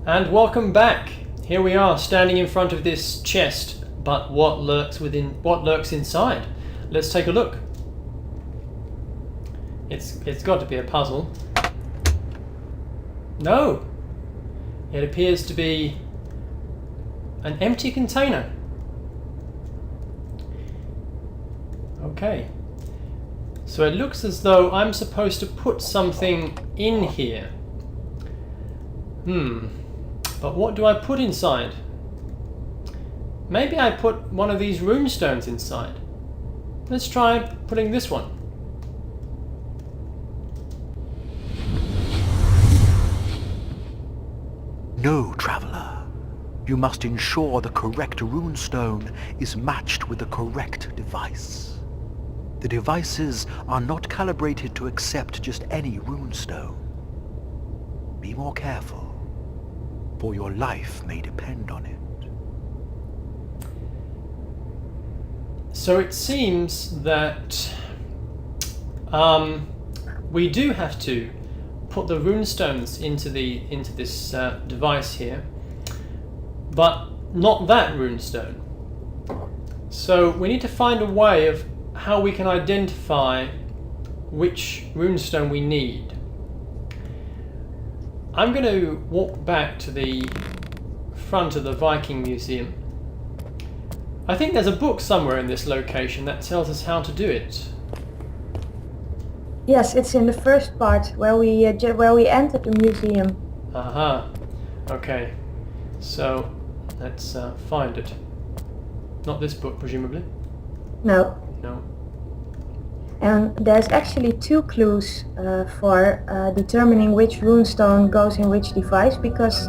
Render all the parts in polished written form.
And welcome back. Here we are, standing in front of this chest, but what lurks inside? Let's take a look. It's got to be a puzzle. No, it appears to be an empty container. Okay, so it looks as though I'm supposed to put something in here. But what do I put inside? Maybe I put one of these runestones inside. Let's try putting this one. No, traveler. You must ensure the correct runestone is matched with the correct device. The devices are not calibrated to accept just any runestone. Be more careful, for your life may depend on it. So it seems that we do have to put the runestones into this device here, but not that runestone. So we need to find a way of how we can identify which runestone we need. I'm going to walk back to the front of the Viking Museum. I think there's a book somewhere in this location that tells us how to do it. Yes, it's in the first part where we entered the museum. Aha. Okay. So let's find it. Not this book, presumably. No. No. And there's actually two clues for determining which runestone goes in which device, because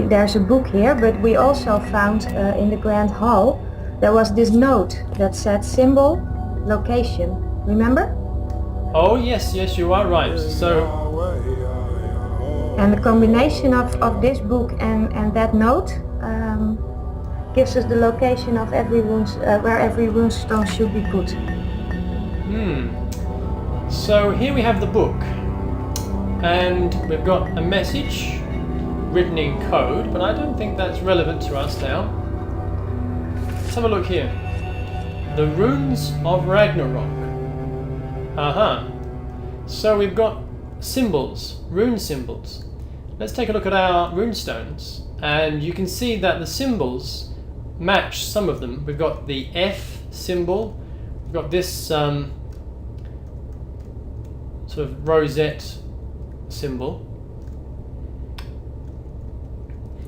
there's a book here, but we also found in the Grand Hall there was this note that said symbol, location. Remember? Oh yes, you are right. So. And the combination of this book and that note gives us the location of every where every runestone should be put. So here we have the book, and we've got a message written in code, but I don't think that's relevant to us now. Let's have a look here. The Runes of Ragnarok. So we've got symbols, rune symbols. Let's take a look at our runestones, and you can see that the symbols match some of them. We've got the F symbol, we've got this sort of rosette symbol.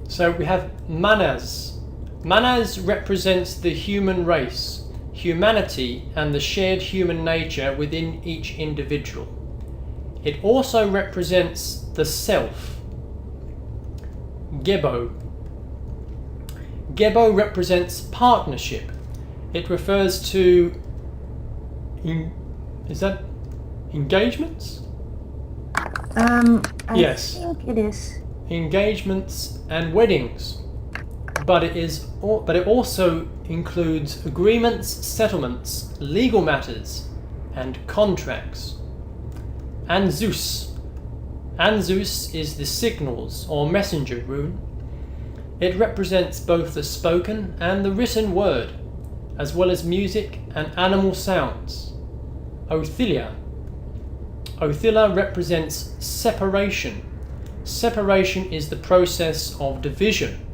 So we have Manas. Manas represents the human race, humanity, and the shared human nature within each individual. It also represents the self. Gebo. Gebo represents partnership. It refers to is that engagements? Yes. I think it is. Engagements and weddings. But it also includes agreements, settlements, legal matters, and contracts. Anzus. Anzus is the signals or messenger rune. It represents both the spoken and the written word, as well as music and animal sounds. Othilia. Othila represents separation. Separation is the process of division,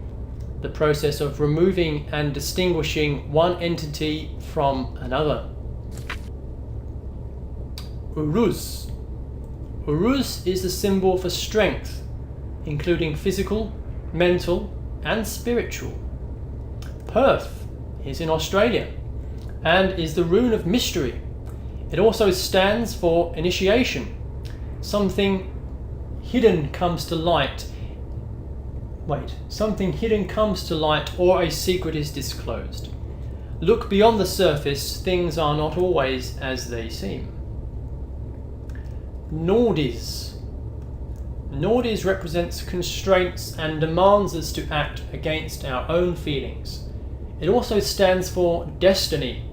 the process of removing and distinguishing one entity from another. Uruz. Uruz is the symbol for strength, including physical, mental, and spiritual. Perth is in Australia and is the rune of mystery. It also stands for initiation. Something hidden comes to light. Something hidden comes to light, or a secret is disclosed. Look beyond the surface, things are not always as they seem. Nordis. Nordis represents constraints and demands us to act against our own feelings. It also stands for destiny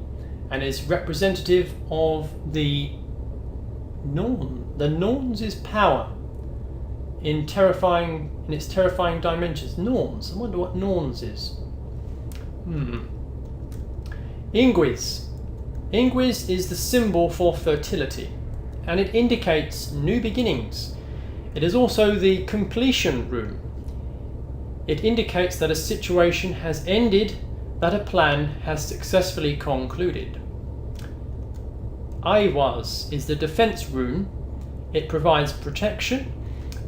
and is representative of the Norn. The Norns is power. in its terrifying dimensions. Norns. I wonder what Norns is. Ingwis. Ingwis is the symbol for fertility, and it indicates new beginnings. It is also the completion rune. It indicates that a situation has ended, that a plan has successfully concluded. Aiwaz is the defense rune. It provides protection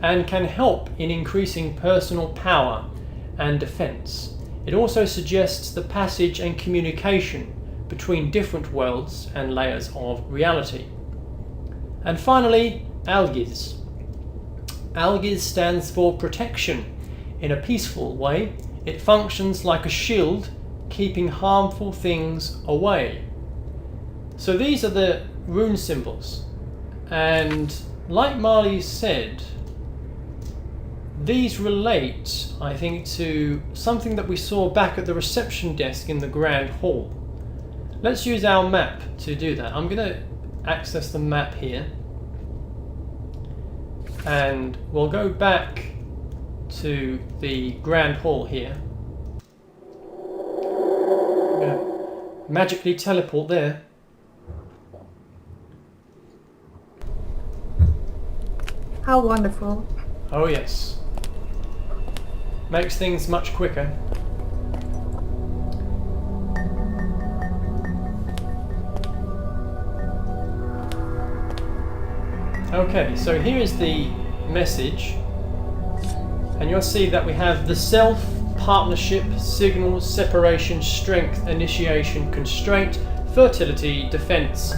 and can help in increasing personal power and defense. It also suggests the passage and communication between different worlds and layers of reality. And finally, Algiz. Algiz stands for protection. In a peaceful way, it functions like a shield, keeping harmful things away. So these are the rune symbols, and like Marlies said, these relate, I think, to something that we saw back at the reception desk in the Grand Hall. Let's use our map to do that. I'm going to access the map here, and we'll go back to the Grand Hall here. I'm going to magically teleport there. How wonderful. Oh yes. Makes things much quicker. Okay, so here is the message, and you'll see that we have the self, partnership, signal, separation, strength, initiation, constraint, fertility, defense,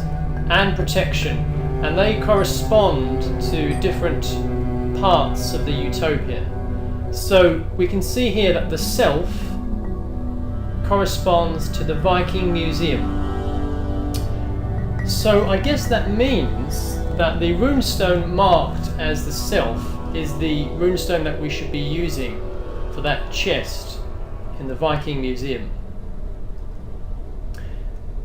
and protection, and they correspond to different parts of the utopia. So we can see here that the self corresponds to the Viking Museum. So I guess that means that the runestone marked as the self is the runestone that we should be using for that chest in the Viking Museum.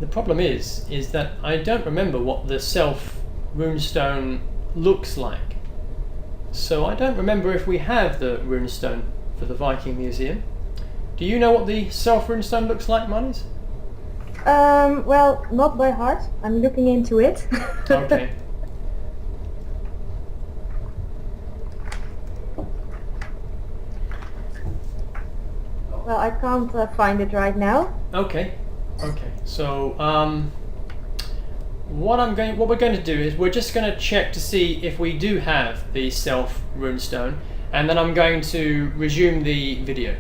The problem is that I don't remember what the self runestone looks like. So I don't remember if we have the runestone for the Viking Museum. Do you know what the self runestone looks like, Marlies? Well, not by heart. I'm looking into it. Okay. Well, I can't find it right now. Okay. So what we're going to do is we're just going to check to see if we do have the self runestone, and then I'm going to resume the video.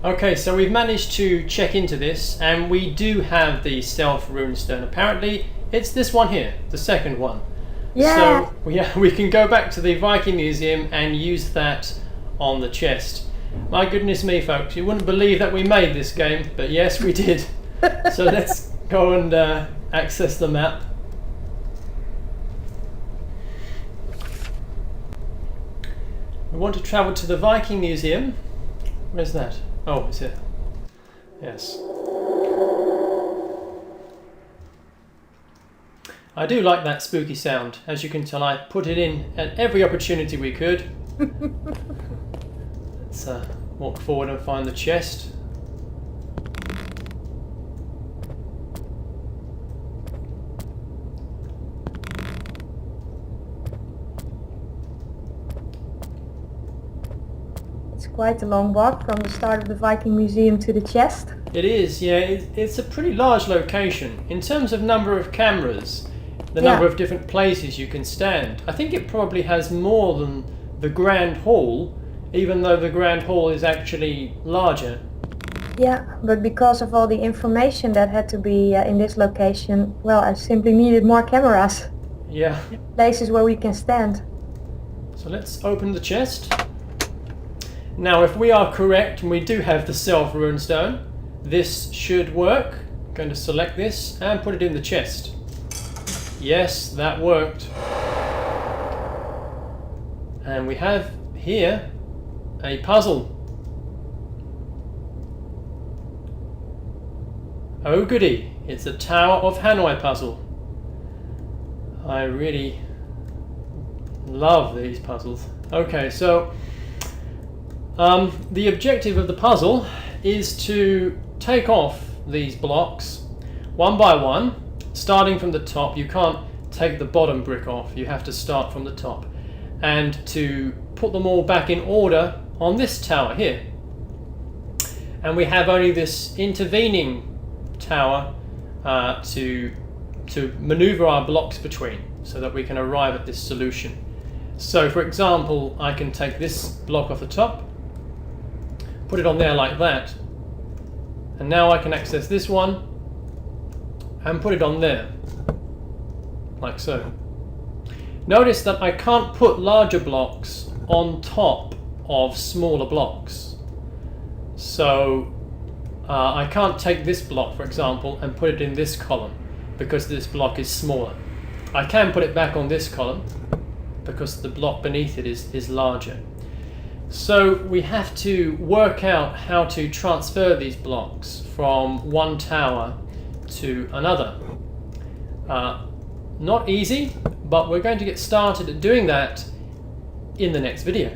Okay, so we've managed to check into this, and we do have the self runestone. Apparently, it's this one here, the second one. Yeah. So yeah, we can go back to the Viking Museum and use that on the chest. My goodness me, folks, you wouldn't believe that we made this game, but yes, we did. So let's go and access the map. We want to travel to the Viking Museum. Where's that? Oh, it's here. Yes. I do like that spooky sound. As you can tell, I put it in at every opportunity we could. Let's walk forward and find the chest. It's quite a long walk from the start of the Viking Museum to the chest. It is, yeah. It's a pretty large location. In terms of number of cameras, the number of different places you can stand, I think it probably has more than the Grand Hall, even though the Grand Hall is actually larger. Yeah, but because of all the information that had to be in this location, well, I simply needed more cameras. Yeah. Places where we can stand. So let's open the chest. Now, if we are correct and we do have the self runestone, this should work. I'm going to select this and put it in the chest. Yes, that worked. And we have here a puzzle. Oh goody, it's a Tower of Hanoi puzzle. I really love these puzzles. Okay, so the objective of the puzzle is to take off these blocks one by one, starting from the top. You can't take the bottom brick off, you have to start from the top, and to put them all back in order on this tower here. And we have only this intervening tower to maneuver our blocks between, so that we can arrive at this solution. So for example, I can take this block off the top, put it on there like that, and now I can access this one and put it on there, like so. Notice that I can't put larger blocks on top of smaller blocks. So I can't take this block, for example, and put it in this column because this block is smaller. I can put it back on this column because the block beneath it is larger. So we have to work out how to transfer these blocks from one tower to another. Not easy, but we're going to get started at doing that in the next video.